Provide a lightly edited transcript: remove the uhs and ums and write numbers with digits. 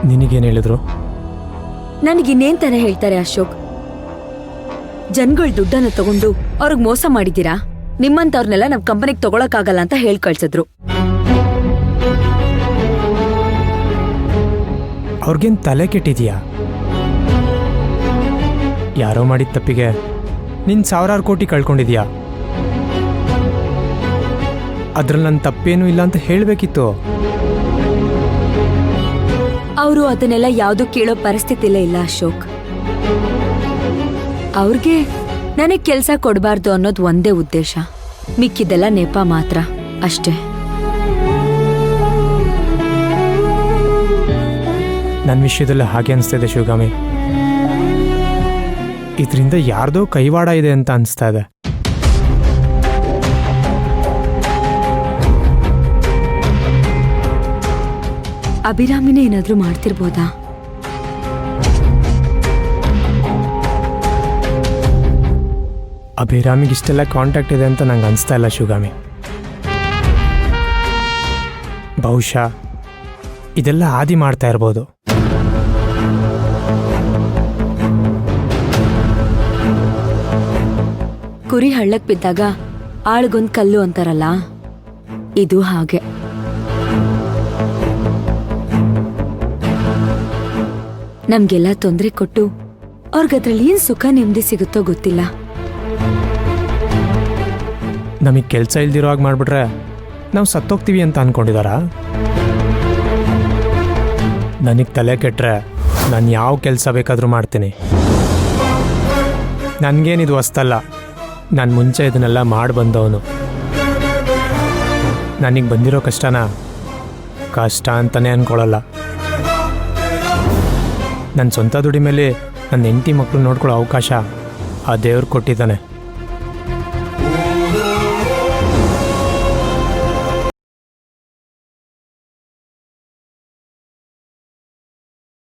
ನಿನಗೇನು ಹೇಳಿದ್ರು? ನನಗಿನ್ನೇನ್ ತಾನೇ ಹೇಳ್ತಾರೆ ಅಶೋಕ್. ಜನಗಳ ದುಡ್ಡನ್ನ ತಗೊಂಡು ಅವ್ರಿಗೆ ಮೋಸ ಮಾಡಿದ್ದೀರಾ, ನಿಮ್ಮಂತವ್ರನ್ನೆಲ್ಲ ನಮ್ ಕಂಪನಿಗೆ ತಗೊಳಕ್ಕಾಗಲ್ಲ ಅಂತ ಹೇಳ್ ಕಳ್ಸಿದ್ರು. ಅವ್ರಿಗೇನು ತಲೆ ಕೆಟ್ಟಿದ್ಯಾ? ಯಾರೋ ಮಾಡಿದ ತಪ್ಪಿಗೆ ನಿನ್ನ 1000 ಕೋಟಿ ಕಳ್ಕೊಂಡಿದ್ಯಾ? ಅದ್ರಲ್ಲಿ ನನ್ನ ತಪ್ಪೇನೂ ಇಲ್ಲ ಅಂತ ಹೇಳಬೇಕಿತ್ತು. ಅವರು ಅದನ್ನೆಲ್ಲ ಯಾವ್ದು ಕೇಳೋ ಪರಿಸ್ಥಿತಿಲೇ ಇಲ್ಲ ಅಶೋಕ್. ಅವ್ರಿಗೆ ನನಗ್ ಕೆಲ್ಸ ಕೊಡಬಾರ್ದು ಅನ್ನೋದು ಒಂದೇ ಉದ್ದೇಶ, ಮಿಕ್ಕಿದೆಲ್ಲ ನೆಪ ಮಾತ್ರ ಅಷ್ಟೇ. ನನ್ನ ವಿಷಯದಲ್ಲ ಹಾಗೆ ಅನಿಸ್ತಾ ಇದೆ ಶಿವಗಾಮಿ. ಇದರಿಂದ ಯಾರ್ದೋ ಕೈವಾಡ ಇದೆ ಅಂತ ಅನಿಸ್ತಾ ಇದೆ. ಅಭಿರಾಮಿನೇ ಏನಾದ್ರೂ ಮಾಡ್ತಿರ್ಬೋದಾ? ಅಭಿರಾಮಿಗೆ ಇಷ್ಟೆಲ್ಲ ಕಾಂಟ್ಯಾಕ್ಟ್ ಇದೆ ಅಂತ ನಂಗೆ ಅನಿಸ್ತಾ ಇಲ್ಲ ಶಿವಗಾಮಿ. ಬಹುಶಃ ಇದೆಲ್ಲ ಆದಿ ಮಾಡ್ತಾ ಇರ್ಬೋದು. ಕುರಿ ಹಳ್ಳಕ್ ಬಿದ್ದಾಗ ಆಳ್ಗೊಂದ್ ಕಲ್ಲು ಅಂತಾರಲ್ಲ, ಇದು ಹಾಗೆ. ನಮ್ಗೆಲ್ಲ ತೊಂದರೆ ಕೊಟ್ಟು ಅವ್ರಿಗದ್ರಲ್ಲಿ ಏನ್ ಸುಖ ನೆಮ್ಮದಿ ಸಿಗುತ್ತೋ ಗೊತ್ತಿಲ್ಲ. ನಮಗೆ ಕೆಲಸ ಇಲ್ದಿರೋ ಹಾಗೆ ಮಾಡಿಬಿಟ್ರೆ ನಾವು ಸತ್ತೋಗ್ತೀವಿ ಅಂತ ಅಂದ್ಕೊಂಡಿದ್ದಾರಾ? ನನಗೆ ತಲೆ ಕೆಟ್ಟರೆ ನಾನು ಯಾವ ಕೆಲಸ ಬೇಕಾದರೂ ಮಾಡ್ತೀನಿ. ನನಗೇನಿದು ಹೊಸ್ತಲ್ಲ, ನಾನು ಮುಂಚೆ ಇದನ್ನೆಲ್ಲ ಮಾಡಿ ಬಂದವನು. ನನಗೆ ಬಂದಿರೋ ಕಷ್ಟನ ಕಷ್ಟ ಅಂತಲೇ ಅಂದ್ಕೊಳ್ಳಲ್ಲ. ನನ್ನ ಸ್ವಂತ ದುಡಿ ಮೇಲೆ ನನ್ನ ಹೆಂಡತಿ ಮಕ್ಕಳು ನೋಡ್ಕೊಳ್ಳೋ ಅವಕಾಶ ಆ ದೇವ್ರು ಕೊಟ್ಟಿದ್ದಾನೆ.